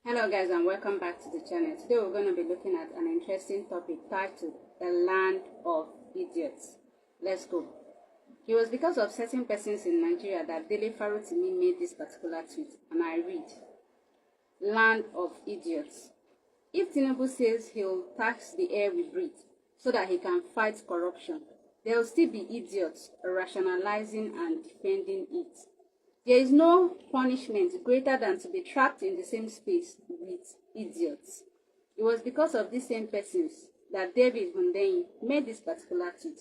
Hello guys, and welcome back to the channel. Today we're going to be looking at an interesting topic titled The Land of Idiots. Let's go. It was because of certain persons in Nigeria that Dele Farotimi made this particular tweet, and I read, Land of Idiots. If Tinubu says he'll tax the air we breathe so that he can fight corruption, there will still be idiots rationalizing and defending it. There is no punishment greater than to be trapped in the same space with idiots. It was because of these same persons that David Hundeyin made this particular tweet.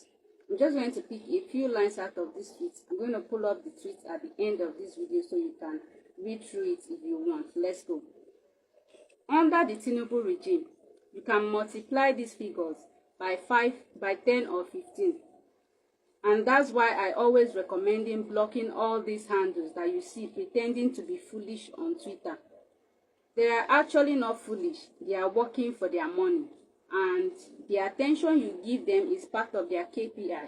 I'm just going to pick a few lines out of this tweet. I'm going to pull up the tweet at the end of this video so you can read through it if you want. Let's go. Under the Tinubu regime, you can multiply these figures by 5, by 10 or 15. And that's why I always recommend blocking all these handles that you see pretending to be foolish on Twitter. They are actually not foolish. They are working for their money. And the attention you give them is part of their KPI.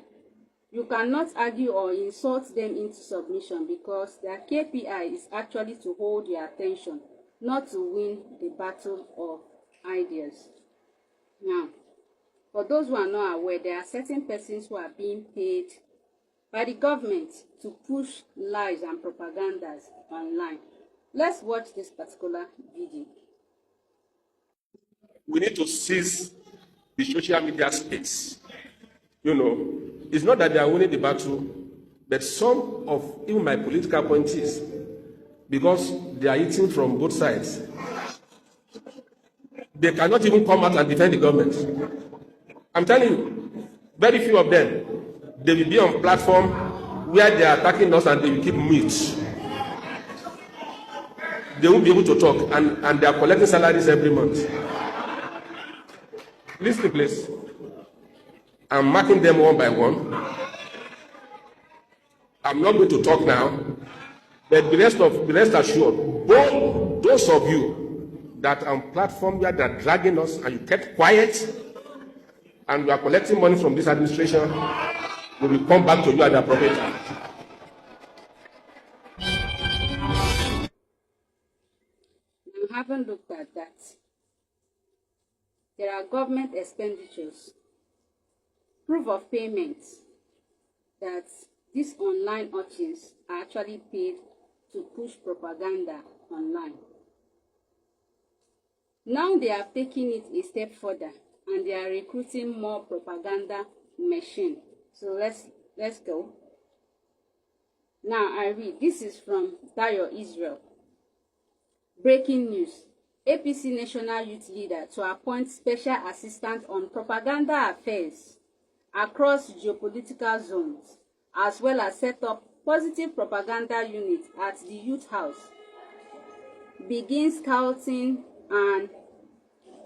You cannot argue or insult them into submission because their KPI is actually to hold your attention, not to win the battle of ideas. Now, for those who are not aware, there are certain persons who are being paid by the government to push lies and propagandas online. Let's watch this particular video. We need to seize the social media space. It's not that they are winning the battle, but some of even my political appointees, because they are eating from both sides, they cannot even come out and defend the government. I'm telling you, very few of them, they will be on platform where they are attacking us and they will keep mute. They won't be able to talk, and they are collecting salaries every month. Listen, please. I'm marking them one by one. I'm not going to talk now, but the rest assured, both those of you that are on platform where they are dragging us and you kept quiet, and we are collecting money from this administration, we will come back to you at the appropriate time. You haven't looked at that. There are government expenditures, proof of payment that these online urchins are actually paid to push propaganda online. Now they are taking it a step further and they are recruiting more propaganda machine. So let's go. Now I read, this is from Dayo Israel. Breaking news. APC National Youth Leader to appoint special assistant on propaganda affairs across geopolitical zones, as well as set up positive propaganda unit at the Youth House. Begin scouting and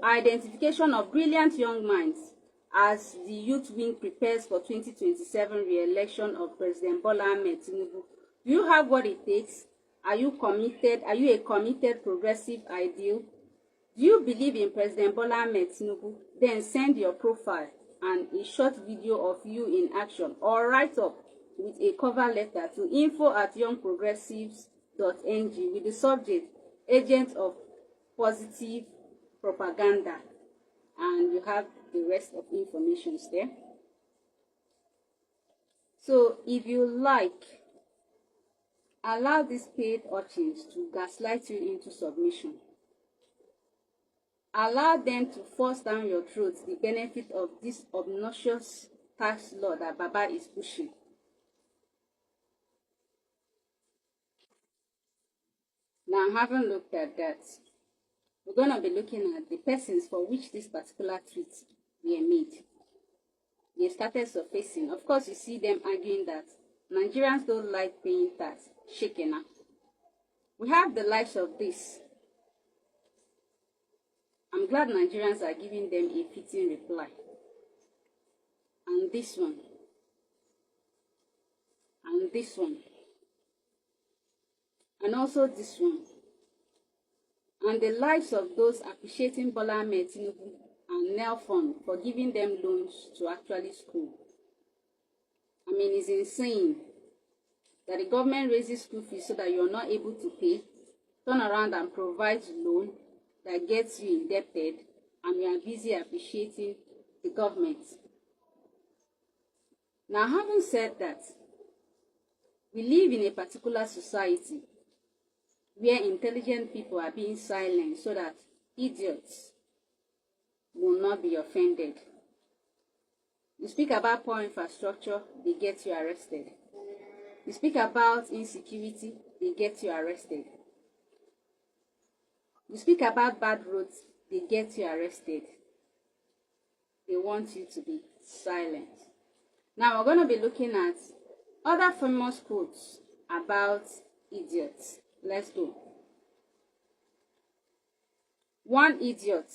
identification of brilliant young minds as the youth wing prepares for 2027 re-election of President Bola Ahmed Tinubu. Do you have what it takes? Are you committed? Are you a committed progressive ideal? Do you believe in President Bola Ahmed Tinubu? Then send your profile and a short video of you in action, or write up with a cover letter to info@youngprogressives.ng with the subject Agent of Positive Propaganda, and you have the rest of the information there. So if you like, allow these paid urchins to gaslight you into submission. Allow them to force down your throat the benefit of this obnoxious tax law that Baba is pushing. Now, having looked at that, we're going to be looking at the persons for which this particular tweets were made. They started surfacing. Of course, you see them arguing that Nigerians don't like paying tax. Shaken. We have the likes of this. I'm glad Nigerians are giving them a fitting reply. And this one. And this one. And also this one. And the likes of those appreciating Bola Ahmed Tinubu and Nelfon for giving them loans to actually school. I mean, it's insane that the government raises school fees so that you're not able to pay, turn around and provide loan, that gets you indebted, and you are busy appreciating the government. Now, having said that, we live in a particular society where intelligent people are being silenced so that idiots will not be offended. You speak about poor infrastructure, they get you arrested. You speak about insecurity, they get you arrested. You speak about bad roads, they get you arrested. They want you to be silent. Now we're going to be looking at other famous quotes about idiots. Let's go. One idiot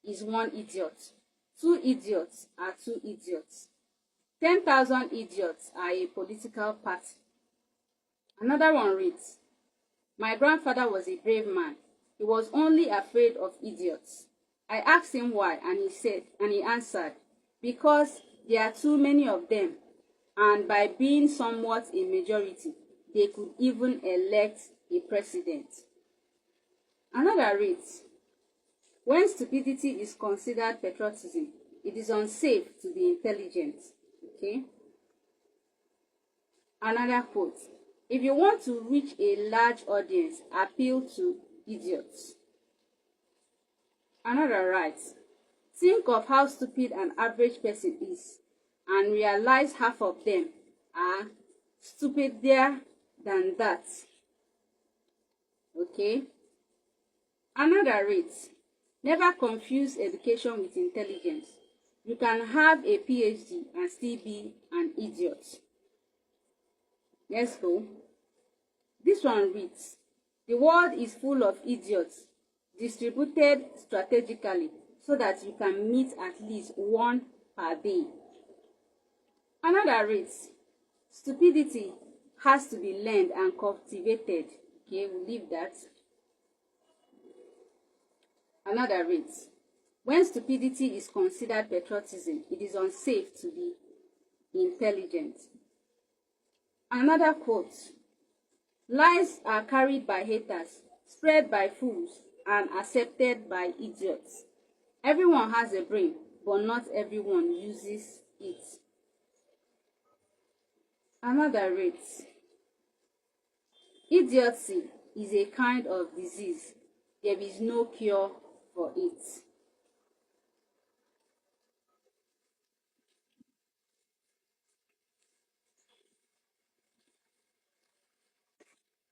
is one idiot. Two idiots are two idiots. 10,000 idiots are a political party. Another one reads, my grandfather was a brave man. He was only afraid of idiots. I asked him why, and he answered, because there are too many of them, and by being somewhat a majority, they could even elect a president. Another reads, when stupidity is considered patriotism, it is unsafe to be intelligent. Okay? Another quote, if you want to reach a large audience, appeal to idiots. Another writes, think of how stupid an average person is and realize half of them are stupider than that. Okay? Another reads, never confuse education with intelligence. You can have a PhD and still be an idiot. Let's go. This one reads, the world is full of idiots distributed strategically so that you can meet at least one per day. Another reads, stupidity has to be learned and cultivated. Okay, we'll leave that. Another reads, when stupidity is considered patriotism, it is unsafe to be intelligent. Another quote, lies are carried by haters, spread by fools, and accepted by idiots. Everyone has a brain, but not everyone uses it. Another reads, idiocy is a kind of disease. There is no cure for it.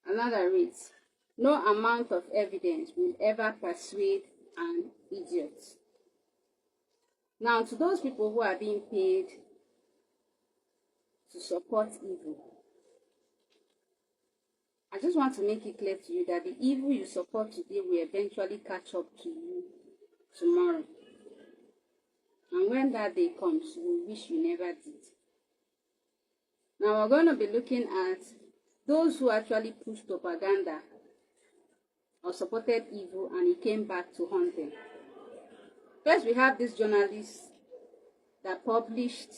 Another reads, no amount of evidence will ever persuade an idiot. Now, to those people who are being paid to support evil, I just want to make it clear to you that the evil you support today will eventually catch up to you tomorrow. And when that day comes, you will wish you never did. Now we're going to be looking at those who actually pushed propaganda or supported evil and it came back to haunt them. First, we have this journalist that published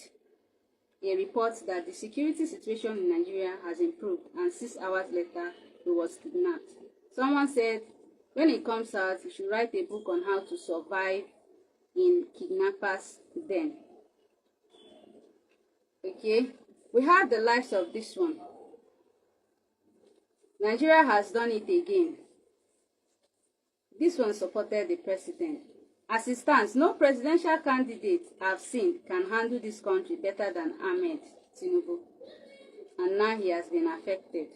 a report that the security situation in Nigeria has improved, and 6 hours later, he was kidnapped. Someone said, when it comes out, you should write a book on how to survive in kidnappers' den. Okay, we have the likes of this one. Nigeria has done it again. This one supported the president. As it stands, no presidential candidate I've seen can handle this country better than Ahmed Tinubu. And now he has been affected.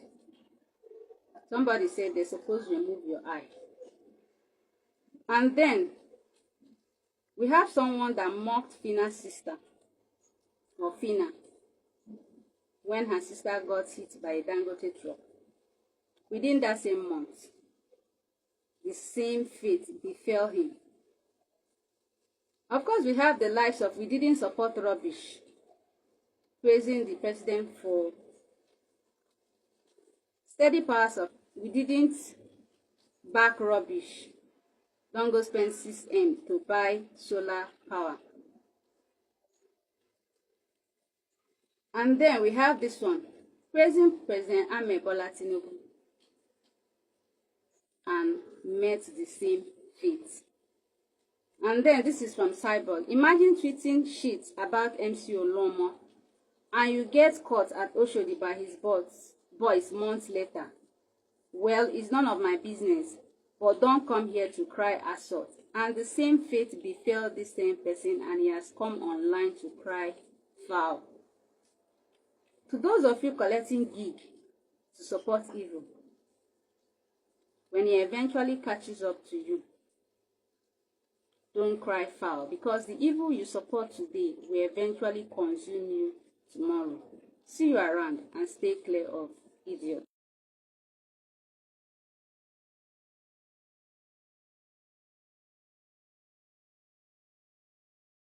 Somebody said they're supposed to remove your eye. And then, we have someone that mocked Fina's sister, or Fina, when her sister got hit by a Dangote truck. Within that same month, the same fate befell him. Of course, we have the likes of we didn't support rubbish, praising the president for steady powers of we didn't back rubbish. Don't go spend 6M to buy solar power. And then we have this one, praising President Ahmed Bola Tinubu and met the same fate. And then this is from Cyborg. Imagine tweeting shit about MC Olomo and you get caught at Oshodi by his boys months later. Well, it's none of my business, but don't come here to cry assault. And the same fate befell this same person, and he has come online to cry foul. To those of you collecting gig to support evil, when he eventually catches up to you, don't cry foul, because the evil you support today will eventually consume you tomorrow. See you around and stay clear of idiots.